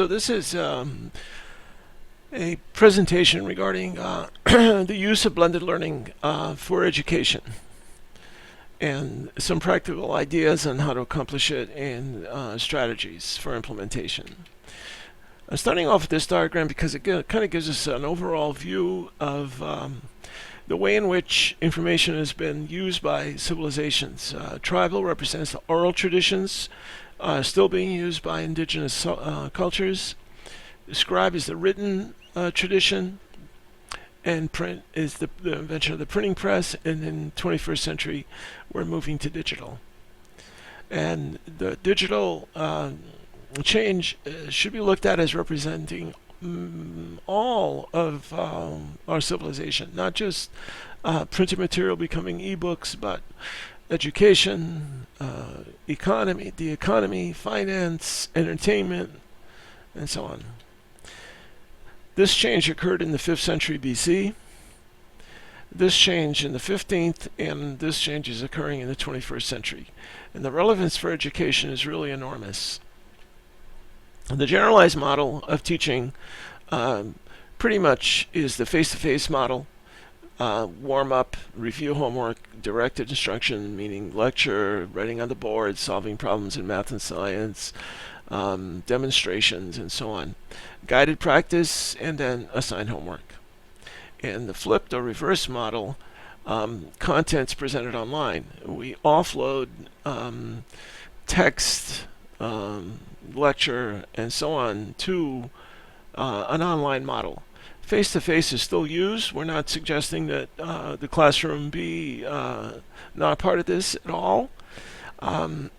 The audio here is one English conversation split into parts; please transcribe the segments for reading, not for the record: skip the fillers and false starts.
So this is a presentation regarding the use of blended learning for education and some practical ideas on how to accomplish it and strategies for implementation. Starting off with this diagram because it kind of gives us an overall view of the way in which information has been used by civilizations. Tribal represents the oral traditions still being used by indigenous cultures. Scribe is the written tradition, and print is the invention of the printing press, and in 21st century we're moving to digital. And the digital change should be looked at as representing all of our civilization, not just printed material becoming ebooks, but education, the economy, finance, entertainment, and so on. This change occurred in the 5th century BC, this change in the 15th, and this change is occurring in the 21st century. And the relevance for education is really enormous. The generalized model of teaching pretty much is the face-to-face model. Warm-up, review homework, directed instruction, meaning lecture, writing on the board, solving problems in math and science, demonstrations, and so on. Guided practice, and then assigned homework. In the flipped or reverse model, content's presented online. We offload text, lecture, and so on to an online model. Face-to-face is still used. We're not suggesting that the classroom be not part of this at all. I'm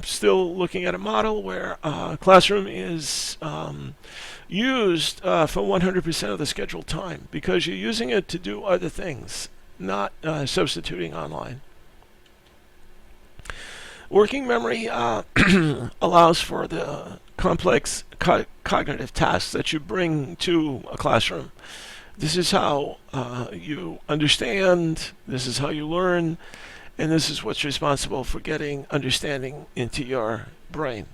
still looking at a model where classroom is used for 100% of the scheduled time because you're using it to do other things, not substituting online. Working memory allows for the complex cognitive tasks that you bring to a classroom. This is how you understand, this is how you learn, and this is what's responsible for getting understanding into your brain.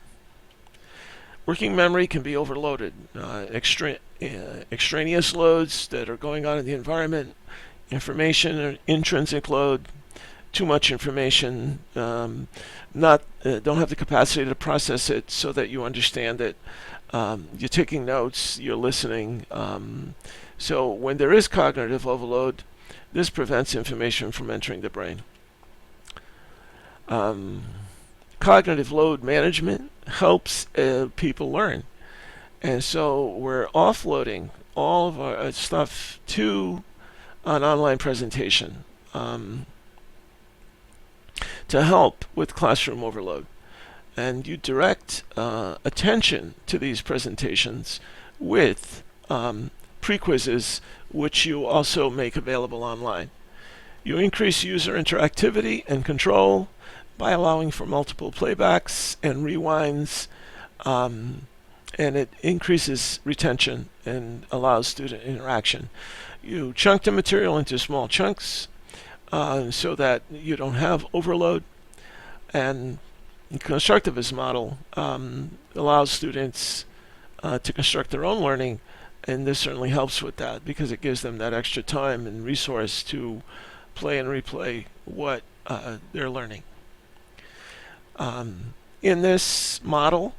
Working memory can be overloaded. Extraneous loads that are going on in the environment, information or intrinsic load, too much information, don't have the capacity to process it so that you understand it. You're taking notes, you're listening. So when there is cognitive overload, this prevents information from entering the brain. Cognitive load management helps people learn. And so we're offloading all of our stuff to an online presentation to help with classroom overload. And you direct attention to these presentations with pre-quizzes, which you also make available online. You increase user interactivity and control by allowing for multiple playbacks and rewinds, and it increases retention and allows student interaction. You chunk the material into small chunks so that you don't have overload, and the constructivist model allows students to construct their own learning, and this certainly helps with that because it gives them that extra time and resource to play and replay what they're learning. In this model,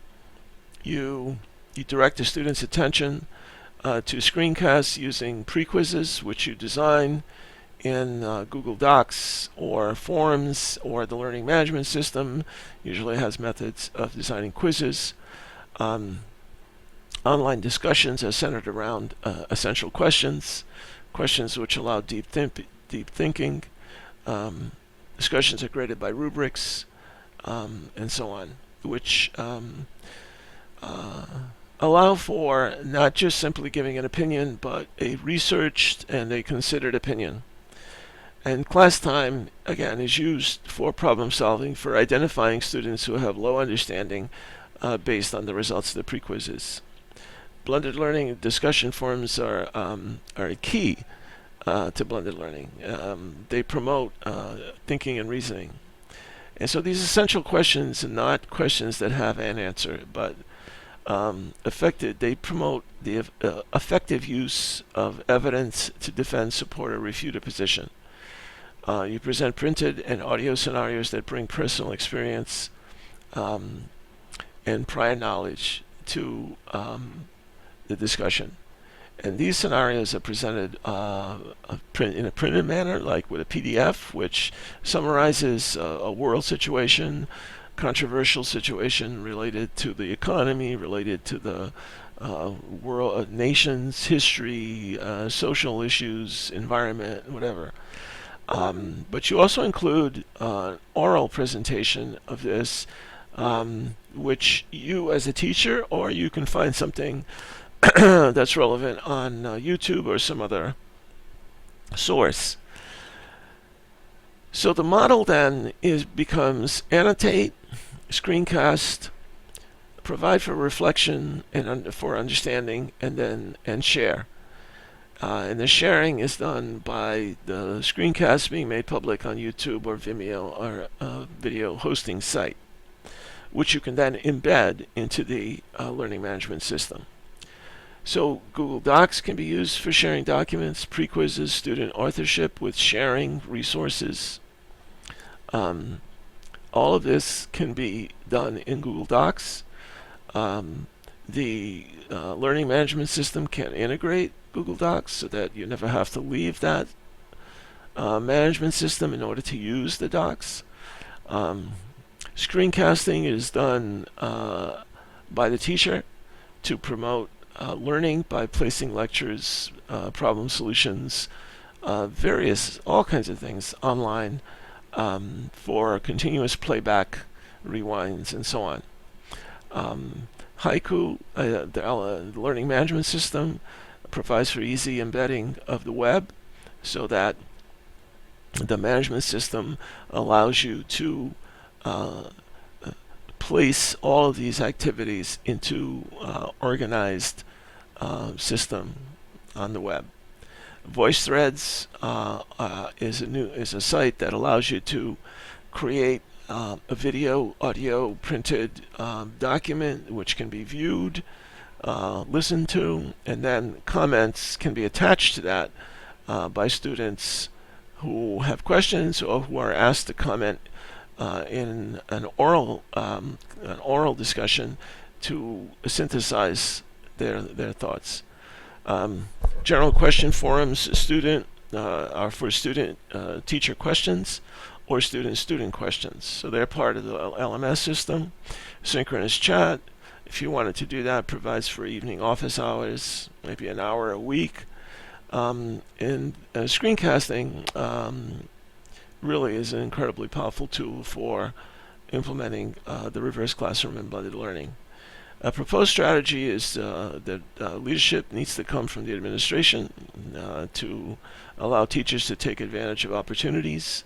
you direct the student's attention to screencasts using pre-quizzes, which you design in Google Docs or Forms or the learning management system. Usually has methods of designing quizzes. Online discussions are centered around essential questions which allow deep thinking. Discussions are graded by rubrics, and so on, which allow for not just simply giving an opinion, but a researched and a considered opinion. And class time, again, is used for problem solving, for identifying students who have low understanding based on the results of the pre-quizzes. Blended learning discussion forums are a key to blended learning. They promote thinking and reasoning. And so these essential questions are not questions that have an answer, but They promote the effective use of evidence to defend, support, or refute a position. You present printed and audio scenarios that bring personal experience and prior knowledge to the discussion. And these scenarios are presented in a printed manner, like with a PDF, which summarizes a world situation, controversial situation related to the economy, related to the world, nations, history, social issues, environment, whatever. But you also include an oral presentation of this, which you as a teacher, or you can find something that's relevant on YouTube or some other source. So the model then becomes annotate, screencast, provide for reflection and for understanding, and share. And the sharing is done by the screencast being made public on YouTube or Vimeo or a video hosting site, which you can then embed into the learning management system. So Google Docs can be used for sharing documents, pre-quizzes, student authorship with sharing resources. All of this can be done in Google Docs. The learning management system can integrate Google Docs so that you never have to leave that management system in order to use the docs. Screencasting is done by the teacher to promote learning by placing lectures, problem solutions, all kinds of things online for continuous playback, rewinds, and so on. Haiku, the learning management system, provides for easy embedding of the web so that the management system allows you to place all of these activities into organized system on the web. VoiceThreads is a site that allows you to create a video, audio, printed document which can be viewed, listened to, and then comments can be attached to that by students who have questions or who are asked to comment in an oral discussion to synthesize their thoughts. General question forums are for student teacher questions or student questions. So they're part of the LMS system. Synchronous chat, if you wanted to do that, provides for evening office hours, maybe an hour a week. And screencasting really is an incredibly powerful tool for implementing the reverse classroom and blended learning. A proposed strategy is that leadership needs to come from the administration to allow teachers to take advantage of opportunities,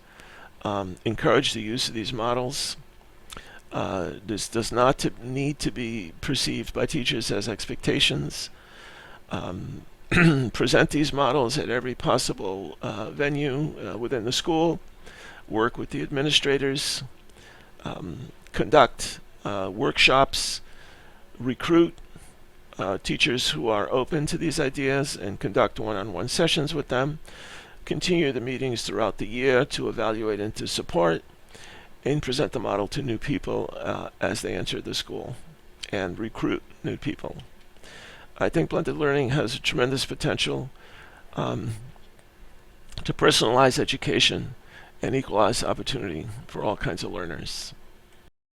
encourage the use of these models. This does not need to be perceived by teachers as expectations. Present these models at every possible venue within the school, work with the administrators, conduct workshops, recruit teachers who are open to these ideas and conduct one-on-one sessions with them, continue the meetings throughout the year to evaluate and to support, and present the model to new people as they enter the school and recruit new people. I think blended learning has a tremendous potential to personalize education and equalize opportunity for all kinds of learners.